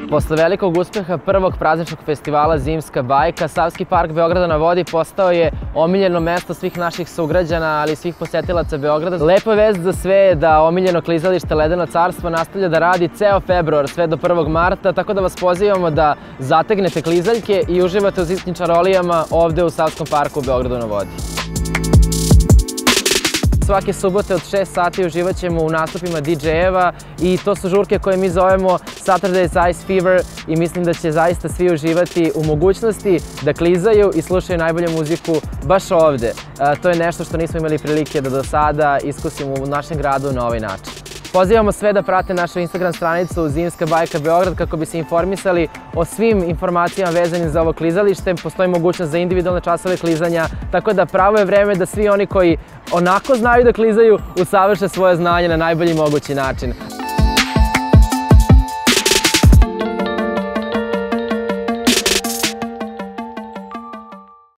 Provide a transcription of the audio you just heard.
Posle velikog uspeha prvog prazničnog festivala Zimska bajka, Savski park Beograda na vodi postao je omiljeno mesto svih naših sugrađana, ali i svih posetilaca Beograda. Lepa vest za sve je da omiljeno klizalište Ledeno carstvo nastavlja da radi ceo februar sve do 1. marta, tako da vas pozivamo da zategnete klizaljke i uživate u zimskim čarolijama ovde u Savskom parku Beogradu na vodi. Svake subote od 6 sati uživat ćemo u nastupima DJ-eva i to su žurke koje mi zovemo Saturday's Ice Fever i mislim da će zaista svi uživati u mogućnosti da klizaju i slušaju najbolju muziku baš ovde. To je nešto što nismo imali prilike da do sada iskusimo u našem gradu na ovaj način. Pozivamo sve da prate našu Instagram stranicu Zimska bajka Beograd kako bi se informisali o svim informacijama vezanim za ovo klizalište. Postoji mogućnost za individualne časove klizanja, tako da pravo je vreme da svi oni koji onako znaju da klizaju usavrše svoje znanje na najbolji mogući način.